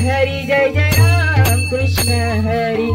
हरी जय जय राम कृष्ण हरी।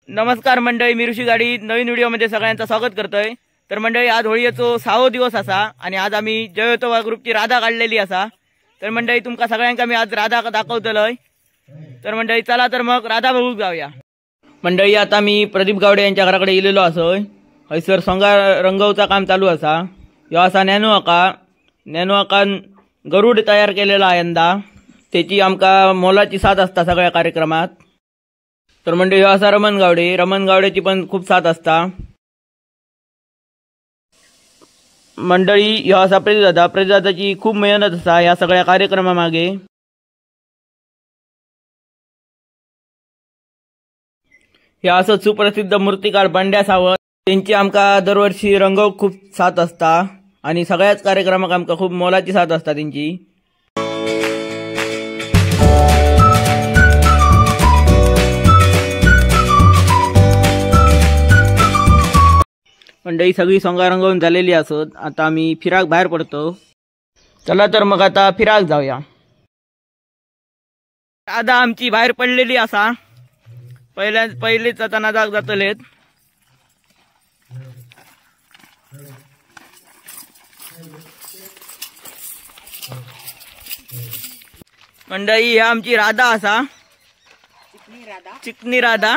नमस्कार मंडळी, मी ऋषी गाडी नवीन व्हिडिओमध्ये सगळ्यांचं स्वागत करतोय। तर मंडळी, आज होळीचो 6वो दिवस असा आणि आज आम्ही जयोतवा ग्रुपची राधा काढलेली असा। तर मंडळी, तुमका सगळ्यांका मी आज राधा दाखवतलोय। तर मंडळी, चला तर मग राधा बघूक जाऊया। मंडळी, आता मी प्रदीप गावडे यांच्या घराकडे गेलेलो असोय। हयसर सोंगा रंगवचा काम चालू असा। ह्यो असा नॅनो आकान गरुड तयार केलेला यंदा। त्याची आमका मोलाची साथ असता सगळ्या कार्यक्रमात। तर मंडळी, ह्यो असा रमण गावड्याची पण खूप साथ असता। मंडळी, ह्यो असा प्रतिदादाची खूप मेहनत असा या सगळ्या कार्यक्रमामागे। ह्या असं सुप्रसिद्ध मूर्तिकार बंड्या सावंत त्यांची आमका दरवर्षी रंगव खूप साथ असता आणि सगळ्याच कार्यक्रमाक आमका खूप मोलाची साथ असता त्यांची। मंडळी, सगळी सोंगा रंगवून झालेली असत। आता आम्ही फिराक बाहेर पडतो। चला तर मग आता फिराक जाऊया। राधा आमची बाहेर पडलेली असा। पहिलेच आता नादाक जातलेत। मंडळी, ही आमची राधा असा, चिकनी राधा।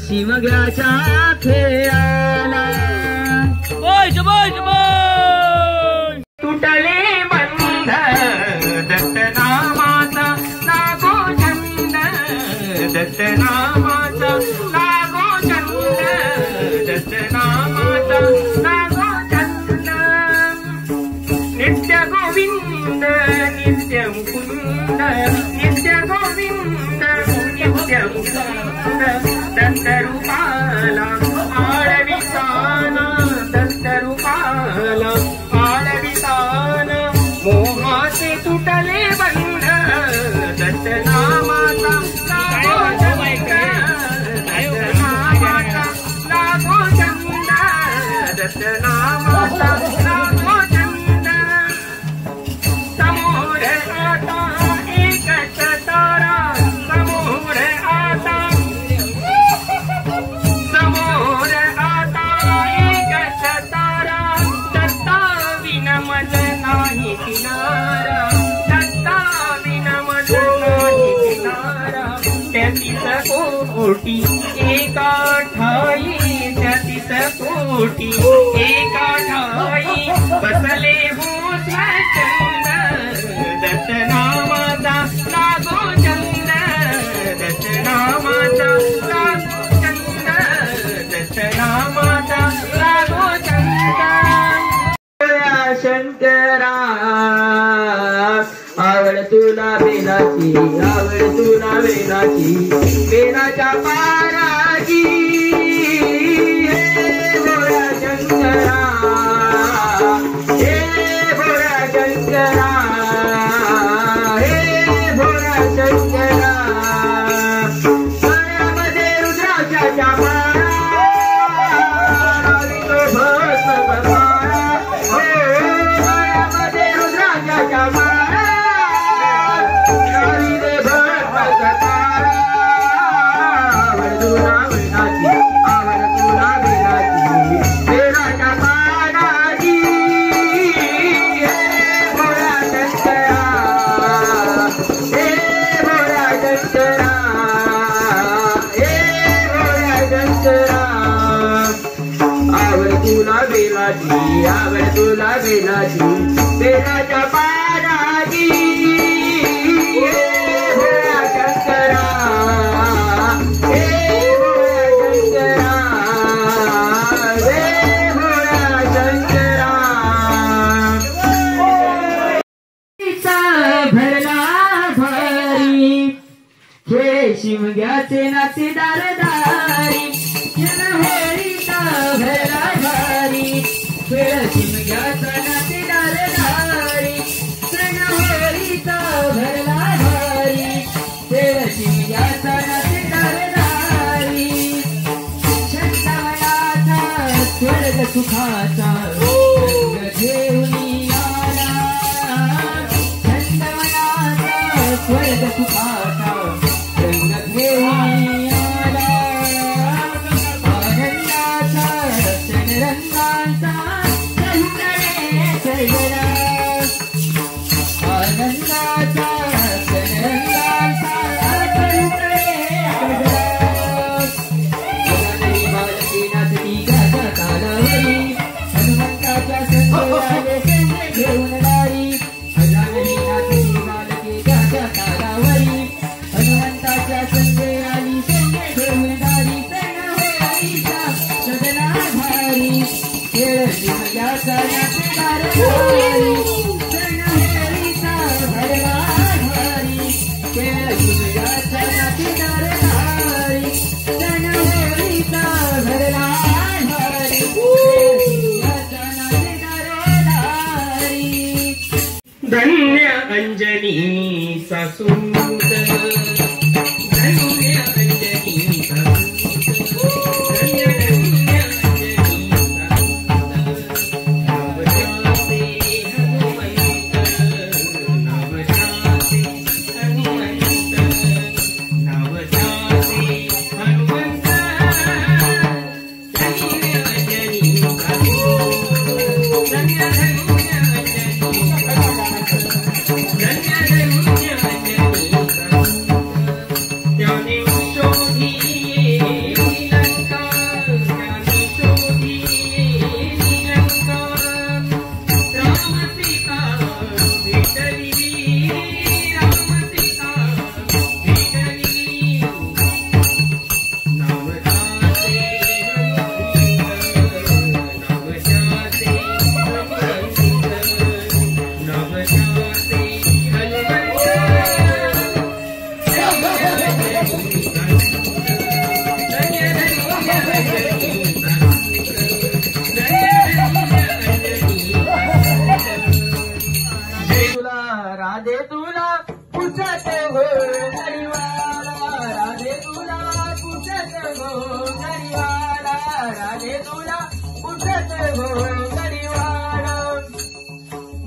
शिमग्याच्या खेळाला तुटले बंध दत्तनामाचा लागो छंद, दत्तनामाचा लागो छंद, दत्तनामाचा लागो छंद। नित्य गोविंद नित्य मुकुंद, नित्य गोविंद नित्य मुकुंद, दत्तरूपाला आळविताना, दत्तरूपाला आळविताना मोहाचे तुटले बंध, दत्तनामाचा लागो छंद, दत्तनामाचा लागो छंद, दत्तनामाचा लागो छंद। समोर आता एकच तारा, समोर आता कोटी एका ठाई 33 कोटी एका ठाई बसले भूषचंद दशनामाचा लागो चंद दशनामाचा लागो चंद दशनामाचा लागो चंद शंकरा आवड तुला बेनाची आवड तुला बेनाची बेनाच्या पाराची हे भोळा शंकरा हे भोळा शंकरा हे भोळा शंकरा गळ्यामध्ये रुद्राक्षाच्या माळा तो भस्म कपाळा हो गळ्यामध्ये रुद्राक्षाच्या माळा आवड तुला बेलाची बेलाच्या पाराची हे भोळा शंकरा हे भोळा शंकरा हे भोळा शंकरा भरला भारी हे शिमग्याचे नाचेदार दारी जनहोरीचा भरला भारी खेळ शिमग्याचा नाचेदार दारी जनहोरीचा भरला भारी खेळ शिमग्याचा नाचेदार दारी छंदवयाचा स्वर्ग सुखाचा रंग घेऊन आला छंदवयाचा स्वर्ग सुखाचा रंग घेऊन आला आनंदाचा रसन रंगाचा चंद्रे चढला आनंदाचा रसन रंगाचा चंद्रे चढला जगातली बालके नाचती गाता तालावरी हनुमंताच्या संदेशाने संदेश घेऊन दारी जगातली नाचती बालके गाता तालावरी हनुमंताच्या संगे आली संगे घेऊन दारी सणहोरीचा सदना भारी खेळ शिमग्याचा नाचेदार दारी सणहोरीचा भरला भारी खेळ शिमग्याचा नाचेदार दारी सणहोरीचा भरला भारी खेळ शिमग्याचा नाचेदार दारी धन्य अंजनी सासूत धन्य अंजनी सासूत धन्य धन्य अंजनी सासूत नवशासे हनुमंत नवशासे हनुमंत नवशासे हनुमंत धन्य अंजनी सासूत धन्य धन्य अंजनी धन्य धन्य अंजनी त्याने शोधिये लंका त्याने शोधिये लंका राम सीता भेटली राम सीता भेटली नवशासे नवशासे नवशासे राधे तुला पुसत हो गरीवाला राधे तुला पुसत हो गरीवाला राधे तुला पुसत हो गरीवाला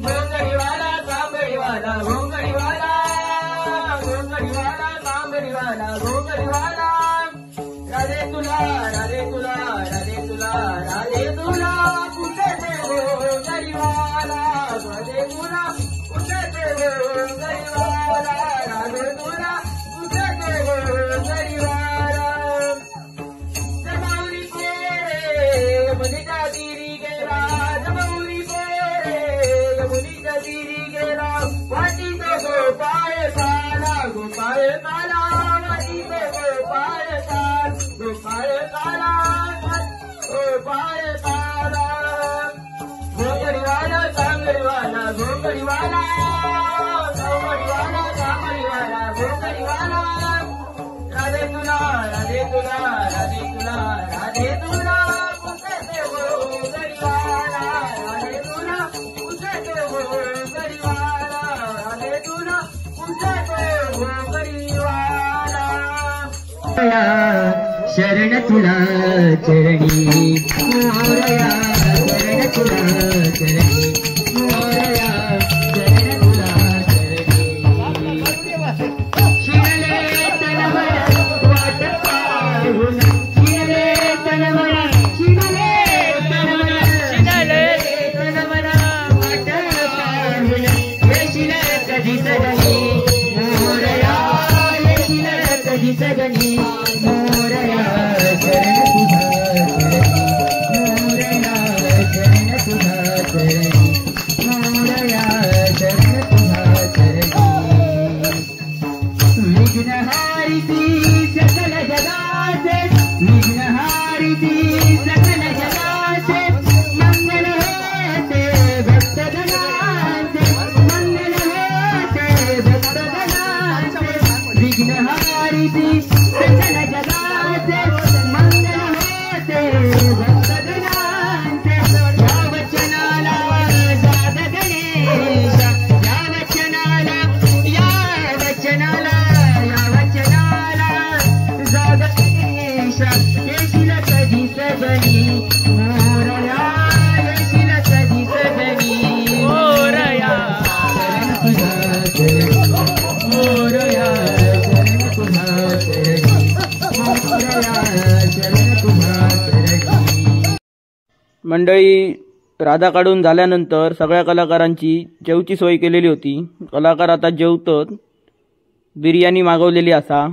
गोंगरीवाला सांबरीवाला गोंगरीवाला गोंगरीवाला सांबरीवाला गोंगरीवाला राधे तुला राधे तुला राधे तुला राधे तुला पुसत हो गरीवाला राधे तुला पुसत हो गरीवाला राधे तुला पुसत हो गरीवाला गोपाळ काला माती गोपाळ काल गोपाळ काला गोपाळ काला घोंगडीवाला चांगडीवाला घोंगडीवाला घोंगडीवाला चांगडीवाला घोंगडीवाला राधे तुला राधे तुला राधे तुला राधे तुला पुसते घोंगडीवाला राधे तुला पुसते घोंगडीवाला राधे तुला पुसते घोंगडीवाला शरण तुला चरणी मोरया शरण तुला चरणी मोरया शरण तुला चरणी शिरले तनवर वाट पाहून शिरले तनवर शिरले तनवर शिरले तनवर वाट पाहून येशील कधी सगणी मोरया येशील कधी सगणी मोरया शरण तुझा चरणी मोरया शरण तुझा चरणी मोरया शरण तुझा चरणी विघ्नहारिती सकल जगाचे विघ्नहारिती सकल जगाचे मंगल होते भक्तजनांचे मंगल होते भक्तजनांचे विघ्नहारिती सकल जगाचे मंगल होते भक्तजनांचे या वचनाला जाग गणेश या वचनाला या वचनाला या वचनाला जाग गणेश येशील कधी सगणी मोरया येशील कधी सगणी मोरया शरण तुझा चरणी मोरया शरण तुझा चरणी मोरया शरण तुझा चरणी मंडळी राधा काढून झाल्यानंतर सगळ्या कलाकारांची जेवची सोय केलेली होती. कलाकार आता जेवतात. बिर्याणी मागवलेली असा.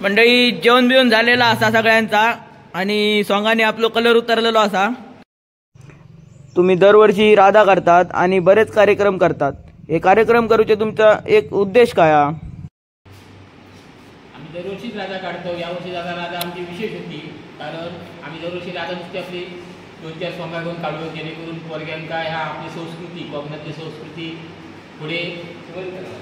मंडळी जेवण बिवून झालेला असा सगळ्यांचा आणि सोंगाने आपलो कलर उतरलेलो असा. तुम्ही दरवर्षी राधा करतात आणि बरेच कार्यक्रम करतात. हे कार्यक्रम करूचे तुमचा एक उद्देश काय? आम्ही दरवर्षीच राधा काढतो. यावर्षी राधा आमची विशेष होती कारण आम्ही दरवर्षी राधा नुसती आपली 2-4 सोंगा घेऊन काढलो जेणेकरून पोरग्यांका ह्या आपली संस्कृती कोकणातली संस्कृती पुढे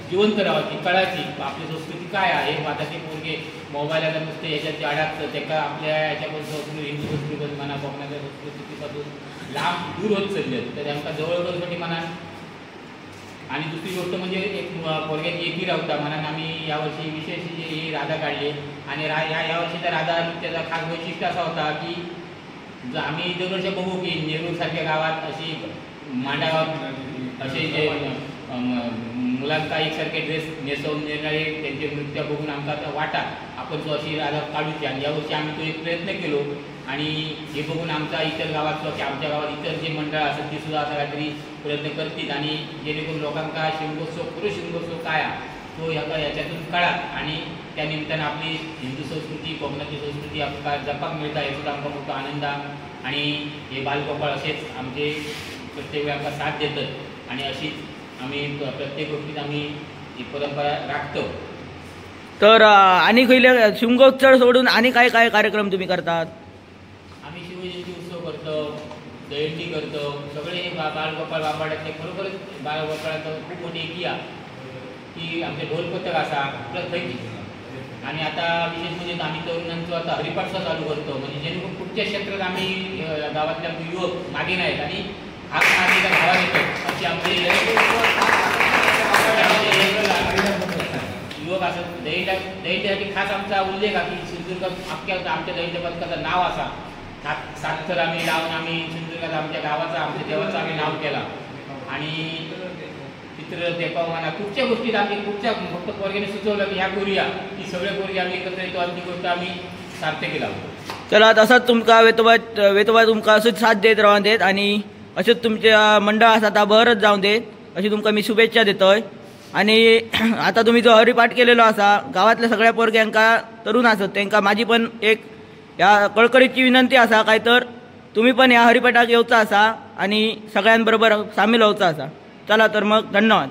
जिवंत राहावी कळाची आपली संस्कृती काय आहे. आताचे पोरगे मोबाईलाला नुसते ह्याच्यात अडकतं त्याका आपल्या ह्याच्यापासून संस्कृती हिंदू संस्कृती म्हणा कोकणाच्या संस्कृतीपासून लांब दूर होत चालले तर त्यांना जवळ करण्यासाठी म्हणा. आणि दुसरी गोष्ट म्हणजे एक पोरग्याची एकी रावता म्हणून आम्ही यावर्षी विशेष ही राधा काढली आणि यावर्षीचा राधा नृत्याचा खास वैशिष्ट्य असा होता की आम्ही दरवर्षी बघू की नेरूरसारख्या गावात अशी मांडा असे जे मुलांका एकसारखे ड्रेस नेसवून देणारे त्यांचे नृत्य बघून आमचा वाटा आपण तो अशी राधा काढूची. आणि यावर्षी आम्ही तो एक प्रयत्न केलो आणि हे बघून आमचा इतर गावातलं की आमच्या गावात इतर जे मंडळ असतात ती सुद्धा असा काहीतरी प्रयत्न करतील आणि जेणेकरून लोकांका शिमगोत्सव पुरुष शिमगोत्सव काय तो याच्यातून कळा आणि त्यानिमित्तानं आपली हिंदू संस्कृती कोकणाची संस्कृती आमका जपाक मिळता याचा आमचा मोठा आनंद. आणि हे बालगोपाळ असेच आमचे प्रत्येक वेळी आमका साथ देतात आणि अशीच आम्ही प्रत्येक गोष्टीत आम्ही ही परंपरा राखतो. तर आणि खयले शिमगोत्सव सोडून आणि काय काय कार्यक्रम तुम्ही करतात? आम्ही शिवजयंती उत्सव करतो, दहीहंडी करतो. सगळे हे बालगोपाळ वापाड्यातले खरोखरच बालगोपाळाचं खूप मोठी एकी आहे की आमचे ढोलपथक असा प्रत्येक. आणि आता विशेष म्हणजे आम्ही तरुणांचं आता हरिपाठचा चालू करतो म्हणजे जेणेकरून पुढच्या क्षेत्रात आम्ही गावातल्या युवक मागे नाहीत आणि हात मागेला धावा घेतो अशी आमचे युवक असं. दहीसाठी खास आमचा उल्लेख आहे की सिंधुदुर्ग आमच्या दहीच्या पथकाचं नाव असा 7 थर आम्ही लावून आम्ही सिंधुदुर्गात आमच्या गावाचा आमच्या देवाचं आम्ही नाव केला. आणि चित्र देखावाना कुठच्या गोष्टीत आम्ही कुठच्या फक्त पोरग्याने सुचवलं की ह्या करूया की सगळे पोरगे आम्ही एकत्र येतो आणि ती गोष्ट आम्ही सार्थ केला. चला तसाच तुमका वेतोबा तुमका असंच साथ देत राहून देत आणि असेच तुमच्या मंडळ आसा ता बरंच जाऊन देत अशी तुमका मी शुभेच्छा देतोय। आणि आता तुम्ही जो हरिपाठ केलेलो असा गावातल्या सगळ्या पोरग्यांका तरुण असत त्यांका माझी पण एक या कळकळीची विनंती असा काय तर तुम्ही पण या हरिपाठाक येऊचा असा आणि सगळ्यांबरोबर सामील होऊचा असा। चला तर मग धन्यवाद।